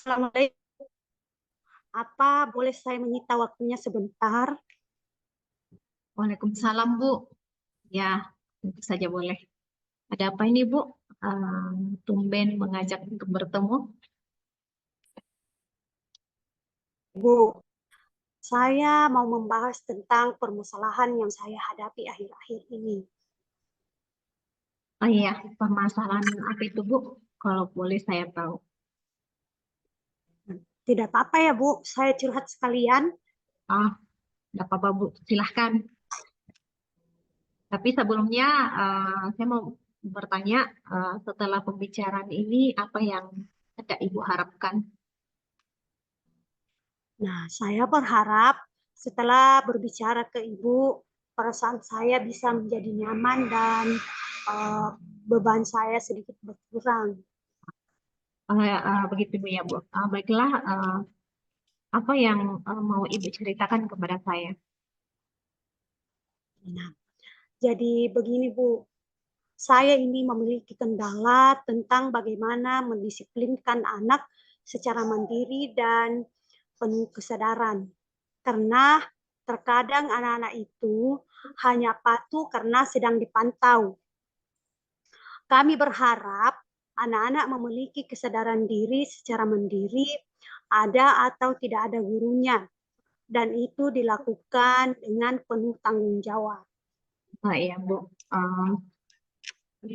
Assalamualaikum. Apa boleh saya menyita waktunya sebentar? Waalaikumsalam, Bu. Ya, tentu saja boleh. Ada apa ini, Bu? Tumben mengajak untuk bertemu. Bu, saya mau membahas tentang permasalahan yang saya hadapi akhir-akhir ini. Oh iya, permasalahan apa itu, Bu? Kalau boleh saya tahu. Tidak apa-apa ya, Bu, saya curhat sekalian. Ah, nggak apa-apa, Bu. Silahkan. Tapi sebelumnya, saya mau bertanya, setelah pembicaraan ini, apa yang ada Ibu harapkan? Nah, saya berharap setelah berbicara ke Ibu, perasaan saya bisa menjadi nyaman dan eh, beban saya sedikit berkurang. Begitu, Bu, ya, Bu. Baiklah, apa yang mau Ibu ceritakan kepada saya? Nah, jadi begini, Bu. Saya ini memiliki kendala tentang bagaimana mendisiplinkan anak secara mandiri dan penuh kesadaran. Karena terkadang anak-anak itu hanya patuh karena sedang dipantau. Kami berharap anak-anak memiliki kesadaran diri secara mandiri, ada atau tidak ada gurunya, dan itu dilakukan dengan penuh tanggung jawab. Ya, Bu. Eh,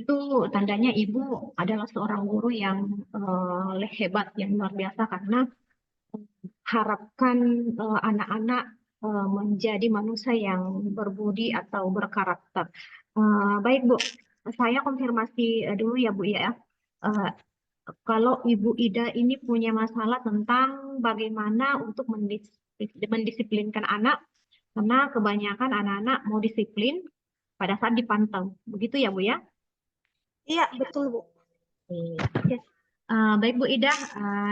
Itu tandanya ibu adalah seorang guru yang hebat, yang luar biasa karena harapkan anak-anak menjadi manusia yang berbudi atau berkarakter. Baik, Bu, saya konfirmasi dulu ya, Bu, ya. Eh, Kalau Ibu Ida ini punya masalah tentang bagaimana untuk mendisiplinkan anak, karena kebanyakan anak-anak mau disiplin pada saat dipantau. Begitu ya, Bu, ya? Iya, betul, Bu. Oke. Baik Bu Ida,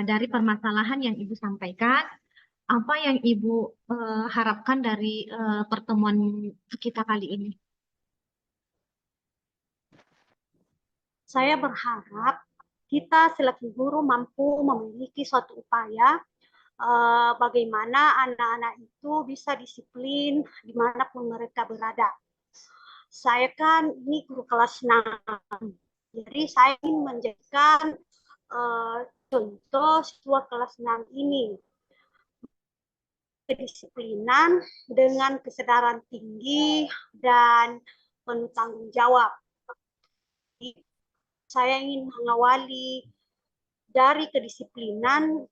dari permasalahan yang Ibu sampaikan, apa yang Ibu harapkan dari pertemuan kita kali ini? Saya berharap kita selaku guru mampu memiliki suatu upaya bagaimana anak-anak itu bisa disiplin dimanapun mereka berada. Saya kan ini guru kelas 6, jadi saya ingin menjadikan contoh siswa kelas 6 ini kedisiplinan dengan kesadaran tinggi dan penuh tanggung jawab. Saya ingin mengawali dari kedisiplinan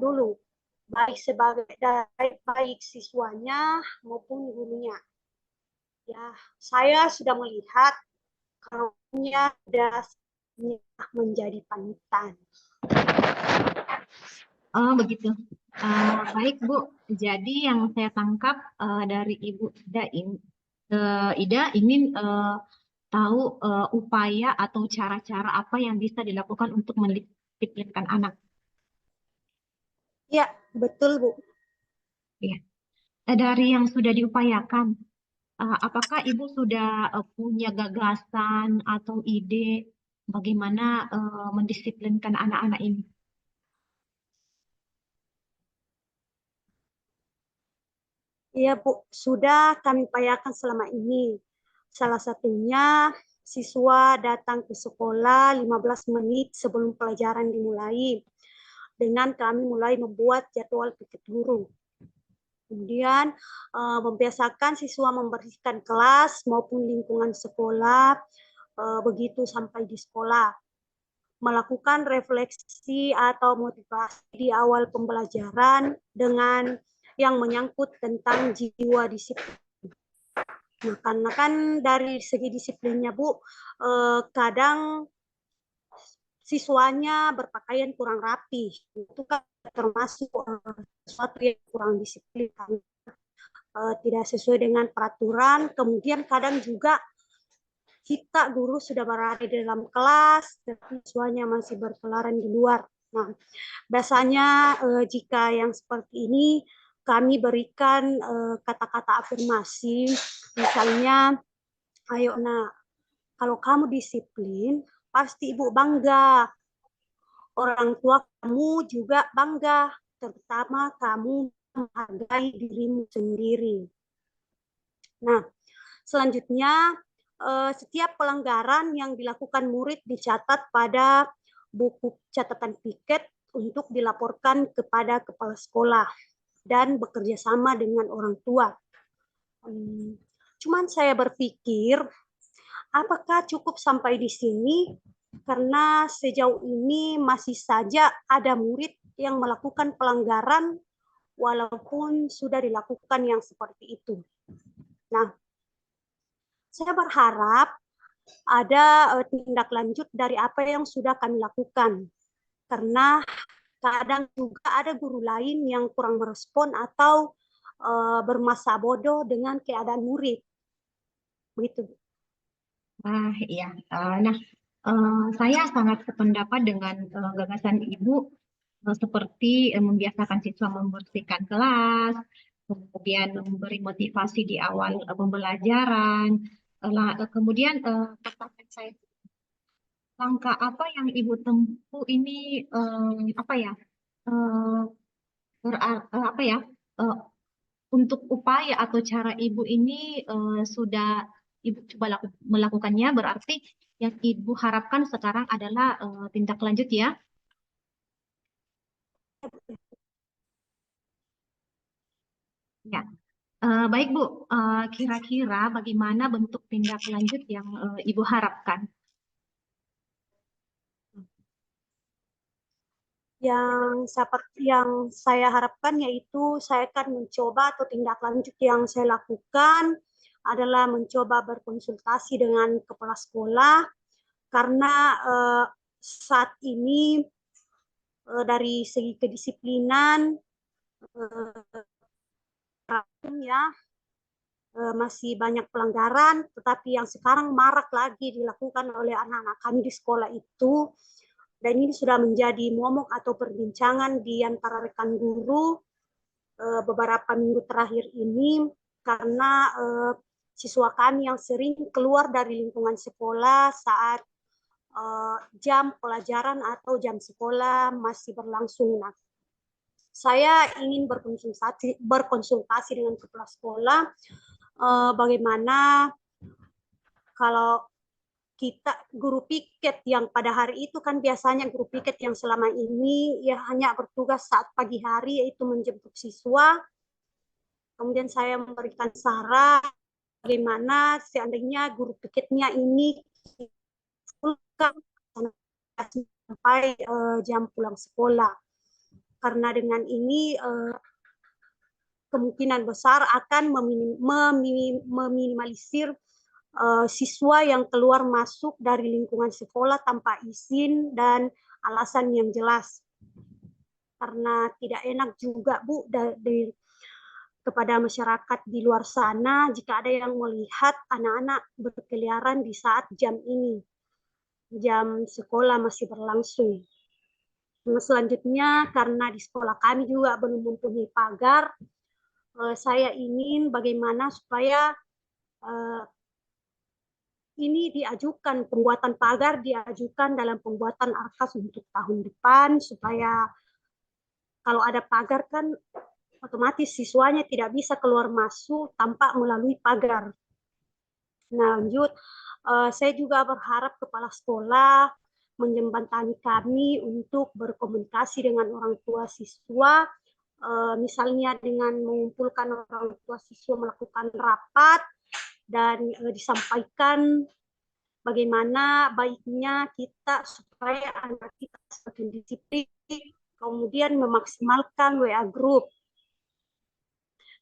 dulu, baik sebagai baik siswanya maupun gurunya. Ya, saya sudah melihat karunia dasarnya menjadi panutan. Oh begitu. Baik Bu, jadi yang saya tangkap dari Ibu Ida ingin tahu upaya atau cara-cara apa yang bisa dilakukan untuk mendisiplinkan anak. Ya, betul Bu. Ya. Dari yang sudah diupayakan, apakah Ibu sudah punya gagasan atau ide bagaimana mendisiplinkan anak-anak ini? Iya Bu, sudah kami upayakan selama ini. Salah satunya siswa datang ke sekolah 15 menit sebelum pelajaran dimulai. Dengan kami mulai membuat jadwal pikir guru. Kemudian membiasakan siswa membersihkan kelas maupun lingkungan sekolah begitu sampai di sekolah. Melakukan refleksi atau motivasi di awal pembelajaran dengan yang menyangkut tentang jiwa disiplin. Nah, karena kan dari segi disiplinnya Bu, kadang siswanya berpakaian kurang rapi, itu kan termasuk sesuatu yang kurang disiplin, tidak sesuai dengan peraturan. Kemudian kadang juga kita guru sudah berada di dalam kelas, tapi siswanya masih berkeliaran di luar. Nah, biasanya jika yang seperti ini kami berikan kata-kata afirmasi, misalnya, ayo nak, kalau kamu disiplin, pasti ibu bangga. orang tua kamu juga bangga, terutama kamu menghargai dirimu sendiri. Nah, selanjutnya, setiap pelanggaran yang dilakukan murid dicatat pada buku catatan piket untuk dilaporkan kepada kepala sekolah dan bekerja sama dengan orang tua. Cuman saya berpikir, apakah cukup sampai di sini? Karena sejauh ini masih saja ada murid yang melakukan pelanggaran walaupun sudah dilakukan yang seperti itu. Nah, saya berharap ada tindak lanjut dari apa yang sudah kami lakukan. Karena kadang juga ada guru lain yang kurang merespon atau bermasa bodoh dengan keadaan murid. Begitu. Iya. Nah, saya sangat sependapat dengan gagasan Ibu seperti membiasakan siswa membersihkan kelas, kemudian memberi motivasi di awal pembelajaran. Kemudian pertanyaan saya, langkah apa yang Ibu tempuh ini apa ya? eh, apa ya? eh, untuk upaya atau cara Ibu ini sudah Ibu coba melakukannya, berarti yang Ibu harapkan sekarang adalah tindak lanjut ya. Ya, baik Bu. Kira-kira bagaimana bentuk tindak lanjut yang Ibu harapkan? Yang saya harapkan yaitu saya akan mencoba atau tindak lanjut yang saya lakukan adalah mencoba berkonsultasi dengan kepala sekolah karena saat ini dari segi kedisiplinan ya masih banyak pelanggaran, tetapi yang sekarang marak lagi dilakukan oleh anak-anak kami di sekolah itu, dan ini sudah menjadi momok atau perbincangan di antara rekan guru beberapa minggu terakhir ini, karena siswa kami yang sering keluar dari lingkungan sekolah saat jam pelajaran atau jam sekolah masih berlangsung. Nah, saya ingin berkonsultasi dengan kepala sekolah bagaimana kalau kita guru piket yang pada hari itu kan biasanya guru piket yang selama ini ya hanya bertugas saat pagi hari yaitu menjemput siswa. Kemudian saya memberikan saran bagaimana seandainya guru piketnya ini sampai jam pulang sekolah. Karena dengan ini kemungkinan besar akan meminimalisir siswa yang keluar masuk dari lingkungan sekolah tanpa izin dan alasan yang jelas. Karena tidak enak juga Bu kepada masyarakat di luar sana jika ada yang melihat anak-anak berkeliaran di saat jam ini, jam sekolah masih berlangsung. Selanjutnya karena di sekolah kami juga belum mempunyai pagar, saya ingin bagaimana supaya ini diajukan, pembuatan pagar diajukan dalam pembuatan arkas untuk tahun depan, supaya kalau ada pagar kan otomatis siswanya tidak bisa keluar masuk tanpa melalui pagar. Nah, lanjut, saya juga berharap kepala sekolah menjembatani kami untuk berkomunikasi dengan orang tua siswa, misalnya dengan mengumpulkan orang tua siswa melakukan rapat dan disampaikan bagaimana baiknya kita supaya anak kita semakin disiplin, kemudian memaksimalkan WA group.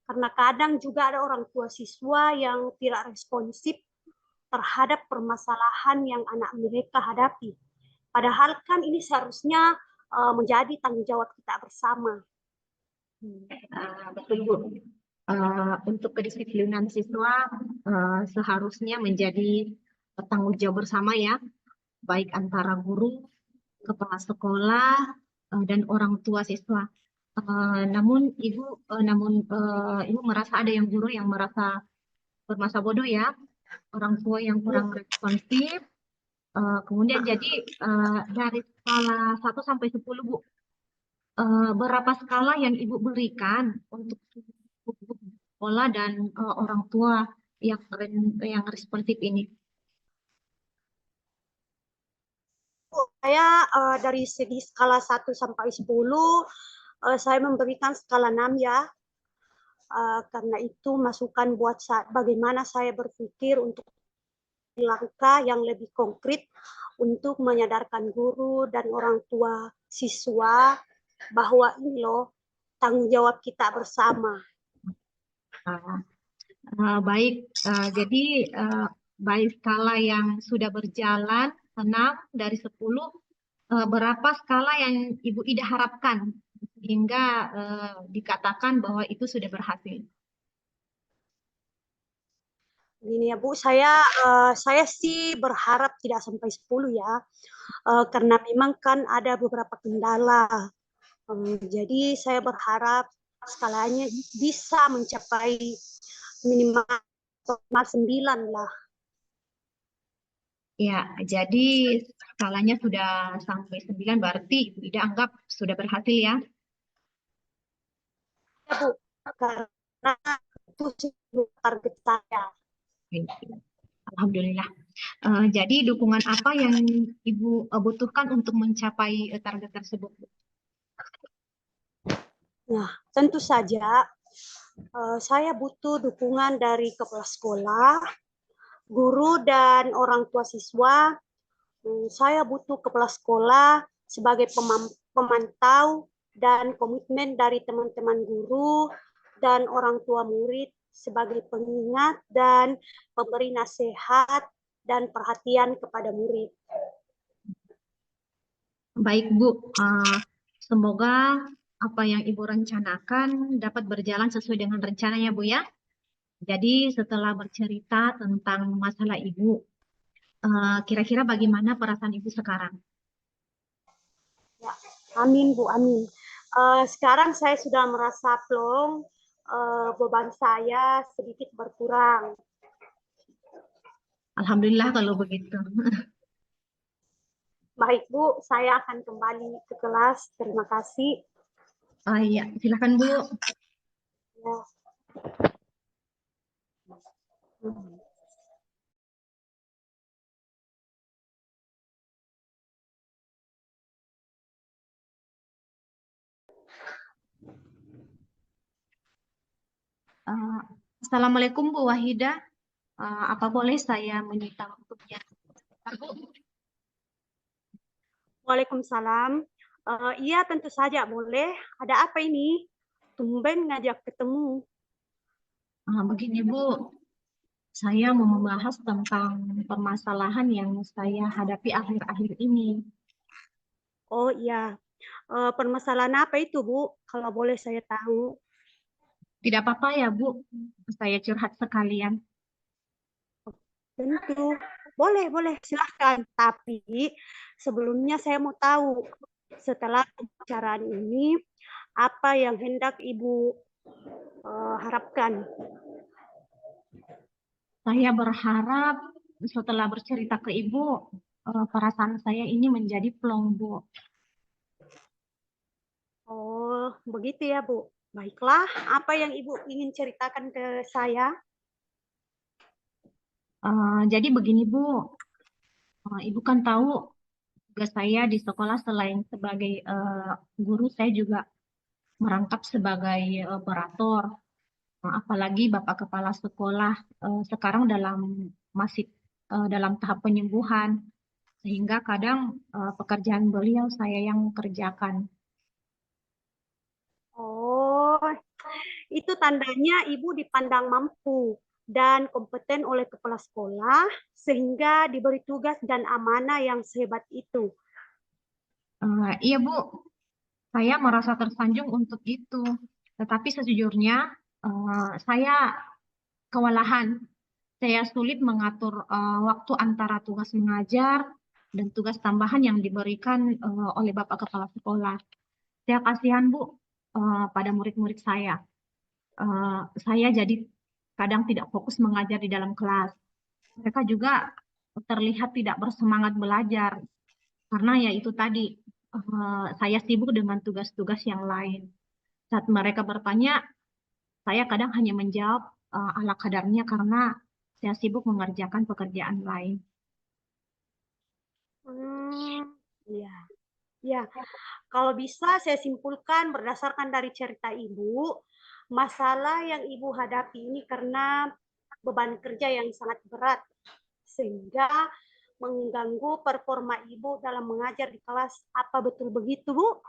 Karena kadang juga ada orang tua siswa yang tidak responsif terhadap permasalahan yang anak mereka hadapi. Padahal kan ini seharusnya menjadi tanggung jawab kita bersama. Betul Bu. Untuk kedisiplinan siswa seharusnya menjadi tanggung jawab bersama ya, baik antara guru, kepala sekolah, dan orang tua siswa. Namun Ibu merasa ada yang guru yang merasa bermasa bodoh ya, orang tua yang kurang responsif, Kemudian jadi dari skala 1 sampai 10 Bu, berapa skala yang Ibu berikan untuk guru sekolah dan orang tua yang responsif ini? Saya dari segi skala 1 sampai 10, saya memberikan skala 6 ya. Karena itu masukan buat bagaimana saya berpikir untuk langkah yang lebih konkret untuk menyadarkan guru dan orang tua siswa bahwa ini loh tanggung jawab kita bersama. Baik, jadi baik skala yang sudah berjalan 6 dari 10, berapa skala yang Ibu Ida harapkan sehingga dikatakan bahwa itu sudah berhasil? Gini ya Bu, saya sih berharap tidak sampai 10 ya, karena memang kan ada beberapa kendala. Jadi saya berharap skalanya bisa mencapai minimal 9 lah. Ya, jadi skalanya sudah sampai 9, berarti Ibu Ida anggap sudah berhasil ya? Ya Bu, karena itu sih target saya. Alhamdulillah. Jadi dukungan apa yang Ibu butuhkan untuk mencapai target tersebut? Nah, tentu saja saya butuh dukungan dari kepala sekolah, guru, dan orang tua siswa. Saya butuh kepala sekolah sebagai pemantau dan komitmen dari teman-teman guru dan orang tua murid sebagai pengingat dan pemberi nasihat dan perhatian kepada murid. Baik Bu, semoga apa yang Ibu rencanakan dapat berjalan sesuai dengan rencananya Bu ya. Jadi setelah bercerita tentang masalah Ibu, kira-kira bagaimana perasaan Ibu sekarang? Ya, amin Bu, amin. Sekarang saya sudah merasa plong, beban saya sedikit berkurang. Alhamdulillah kalau begitu. Baik Bu, saya akan kembali ke kelas. Terima kasih. Iya, silakan Bu. Ya. Hmm. Assalamualaikum Bu Wahida. Apa boleh saya menyita waktunya? Bu? Waalaikumsalam. Iya, tentu saja boleh. Ada apa ini? Tumben ngajak ketemu. Begini Bu, saya mau membahas tentang permasalahan yang saya hadapi akhir-akhir ini. Oh iya, permasalahan apa itu Bu? Kalau boleh saya tahu. Tidak apa-apa ya Bu, saya curhat sekalian. Tentu. Boleh, boleh. Silahkan. Tapi sebelumnya saya mau tahu, setelah pembicaraan ini, apa yang hendak Ibu harapkan? Saya berharap setelah bercerita ke Ibu, perasaan saya ini menjadi plong Bu. Oh, begitu ya, Bu. Baiklah, apa yang Ibu ingin ceritakan ke saya? Jadi begini Bu, Ibu kan tahu tugas saya di sekolah selain sebagai guru, saya juga merangkap sebagai operator. Apalagi Bapak Kepala Sekolah sekarang masih dalam tahap penyembuhan, sehingga kadang pekerjaan beliau saya yang kerjakan. Oh, itu tandanya Ibu dipandang mampu dan kompeten oleh kepala sekolah sehingga diberi tugas dan amanah yang sehebat itu. Iya Bu, saya merasa tersanjung untuk itu. Tetapi sejujurnya saya kewalahan. Saya sulit mengatur waktu antara tugas mengajar dan tugas tambahan yang diberikan oleh Bapak Kepala Sekolah. Saya kasihan Bu pada murid-murid saya. Saya jadi kadang tidak fokus mengajar di dalam kelas. Mereka juga terlihat tidak bersemangat belajar karena ya itu tadi saya sibuk dengan tugas-tugas yang lain. Saat mereka bertanya, saya kadang hanya menjawab ala kadarnya karena saya sibuk mengerjakan pekerjaan lain. Hmm, iya. Ya, kalau bisa saya simpulkan berdasarkan dari cerita Ibu, masalah yang Ibu hadapi ini karena beban kerja yang sangat berat, sehingga mengganggu performa Ibu dalam mengajar di kelas. Apa betul begitu, Bu?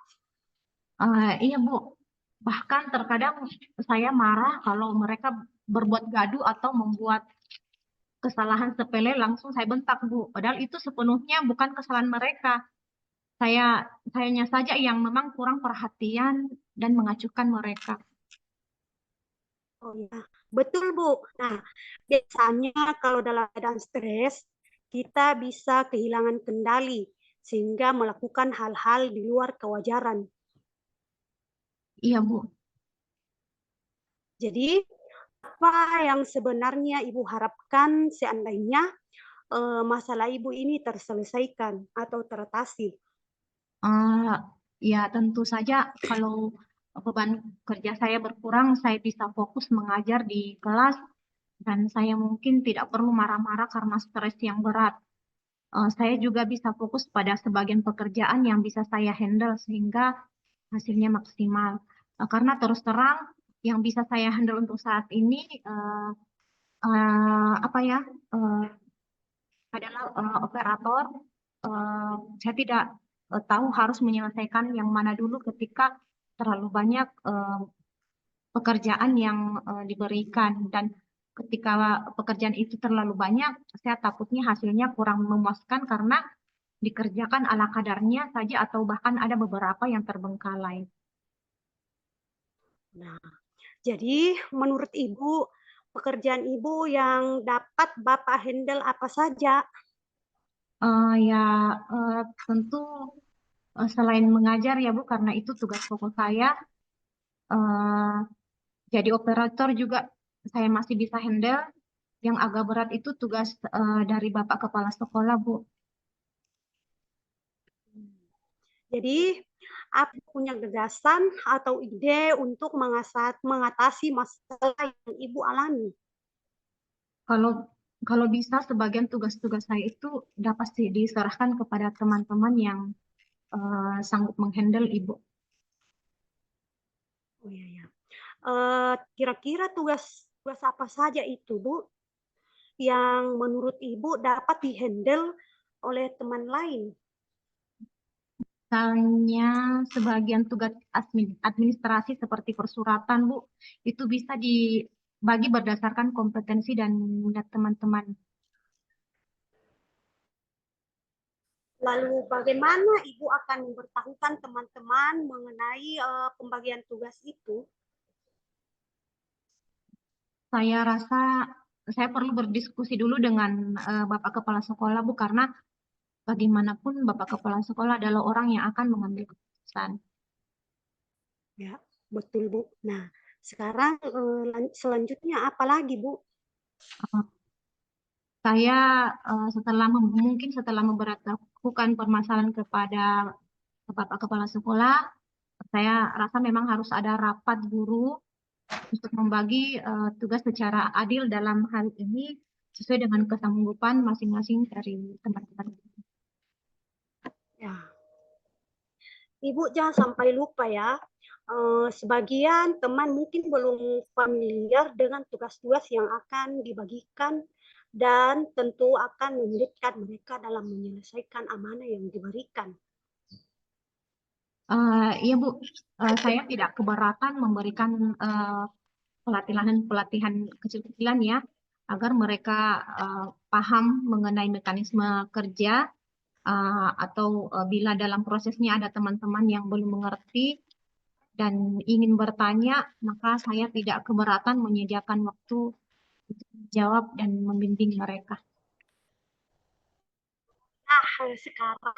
Iya, Bu. Bahkan terkadang saya marah kalau mereka berbuat gaduh atau membuat kesalahan sepele langsung saya bentak, Bu. Padahal itu sepenuhnya bukan kesalahan mereka. Sayanya saja yang memang kurang perhatian dan mengacuhkan mereka. Oh ya, betul Bu. Nah, biasanya kalau dalam keadaan stres, kita bisa kehilangan kendali sehingga melakukan hal-hal di luar kewajaran. Iya, Bu. Jadi, apa yang sebenarnya Ibu harapkan seandainya masalah Ibu ini terselesaikan atau teratasi? Eh, ya tentu saja kalau beban kerja saya berkurang, saya bisa fokus mengajar di kelas dan saya mungkin tidak perlu marah-marah karena stres yang berat. Saya juga bisa fokus pada sebagian pekerjaan yang bisa saya handle sehingga hasilnya maksimal. Karena terus terang yang bisa saya handle untuk saat ini eh, apa ya eh, adalah operator. Eh, saya tidak tahu harus menyelesaikan yang mana dulu ketika terlalu banyak pekerjaan yang diberikan dan ketika pekerjaan itu terlalu banyak, saya takutnya hasilnya kurang memuaskan karena dikerjakan ala kadarnya saja atau bahkan ada beberapa yang terbengkalai. Nah, jadi menurut Ibu, pekerjaan Ibu yang dapat Bapak handle apa saja? Ya tentu selain mengajar ya Bu, karena itu tugas pokok saya. eh, jadi operator juga saya masih bisa handle. Yang agak berat itu tugas dari Bapak Kepala Sekolah, Bu. Jadi, apa punya gagasan atau ide untuk mengatasi masalah yang Ibu alami? Kalau kalau bisa sebagian tugas-tugas saya itu dapat sih diserahkan kepada teman-teman yang sanggup menghandle Ibu. Oh iya ya. Kira-kira tugas tugas apa saja itu, Bu, yang menurut Ibu dapat dihandle oleh teman lain? Misalnya sebagian tugas administrasi seperti persuratan, Bu, itu bisa dibagi berdasarkan kompetensi dan minat teman-teman. Lalu bagaimana Ibu akan memberitahukan teman-teman mengenai pembagian tugas itu? Saya rasa saya perlu berdiskusi dulu dengan Bapak Kepala Sekolah, Bu, karena bagaimanapun Bapak Kepala Sekolah adalah orang yang akan mengambil keputusan. Ya, betul Bu. Nah, sekarang selanjutnya apa lagi Bu? Eh, Saya mungkin setelah memberitahukan permasalahan kepada Bapak Kepala Sekolah, saya rasa memang harus ada rapat guru untuk membagi tugas secara adil dalam hal ini sesuai dengan kesanggupan masing-masing dari teman-teman. Ya, Ibu jangan sampai lupa ya. Sebagian teman mungkin belum familiar dengan tugas-tugas yang akan dibagikan dan tentu akan menyulitkan mereka dalam menyelesaikan amanah yang diberikan. Iya Bu, saya tidak keberatan memberikan pelatihan-pelatihan kecil-kecilan ya, agar mereka paham mengenai mekanisme kerja atau bila dalam prosesnya ada teman-teman yang belum mengerti dan ingin bertanya, maka saya tidak keberatan menyediakan waktu untuk menjawab dan membimbing mereka. Nah, sekarang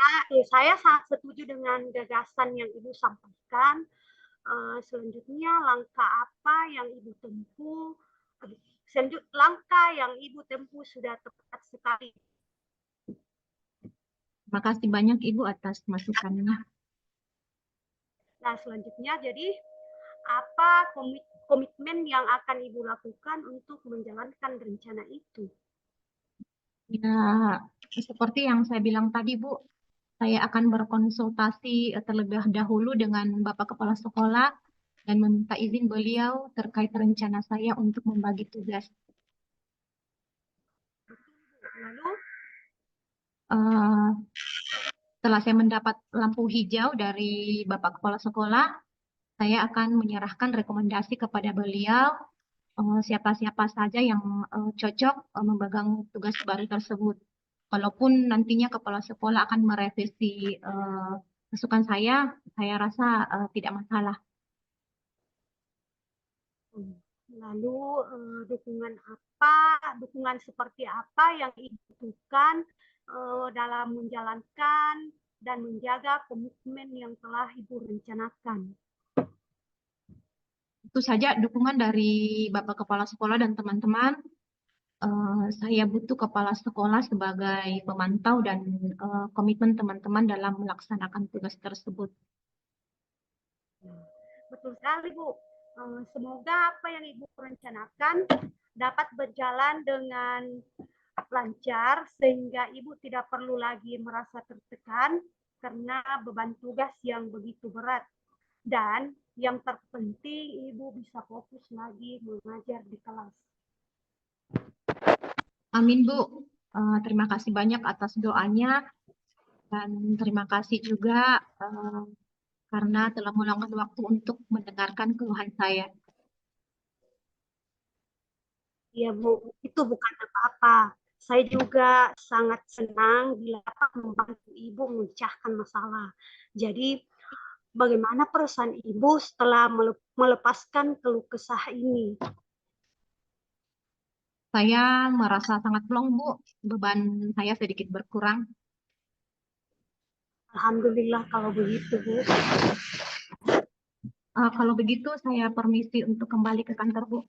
saya sangat setuju dengan gagasan yang Ibu sampaikan. Selanjutnya langkah apa yang Ibu tempuh? Langkah yang Ibu tempuh sudah tepat sekali. Makasih banyak Ibu atas masukannya. Nah, selanjutnya jadi apa komitmen yang akan Ibu lakukan untuk menjalankan rencana itu? Ya, seperti yang saya bilang tadi, Bu, saya akan berkonsultasi terlebih dahulu dengan Bapak Kepala Sekolah dan meminta izin beliau terkait rencana saya untuk membagi tugas. Lalu, Eh, Setelah saya mendapat lampu hijau dari Bapak Kepala Sekolah, saya akan menyerahkan rekomendasi kepada beliau siapa-siapa saja yang cocok memegang tugas baru tersebut. Walaupun nantinya kepala sekolah akan merevisi masukan saya rasa tidak masalah. lalu dukungan seperti apa yang Ibu butuhkan dalam menjalankan dan menjaga komitmen yang telah Ibu rencanakan? Itu saja dukungan dari Bapak Kepala Sekolah dan teman-teman. Saya butuh kepala sekolah sebagai pemantau dan komitmen teman-teman dalam melaksanakan tugas tersebut. Betul sekali, Bu. Semoga apa yang Ibu rencanakan dapat berjalan dengan lancar sehingga Ibu tidak perlu lagi merasa tertekan karena beban tugas yang begitu berat. Dan yang terpenting Ibu bisa fokus lagi mengajar di kelas. Amin, Bu. Terima kasih banyak atas doanya dan terima kasih juga karena telah meluangkan waktu untuk mendengarkan keluhan saya. Ya, Bu, itu bukan apa-apa. Saya juga sangat senang bila dapat membantu Ibu memecahkan masalah. Jadi, bagaimana perasaan Ibu setelah melepaskan keluh kesah ini? Saya merasa sangat plong, Bu. Beban saya sedikit berkurang. Alhamdulillah kalau begitu, Bu. Kalau begitu, saya permisi untuk kembali ke kantor, Bu.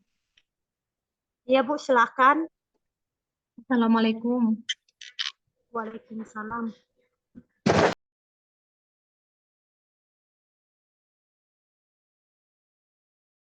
Ya, Bu, silakan. Assalamualaikum. Waalaikumsalam.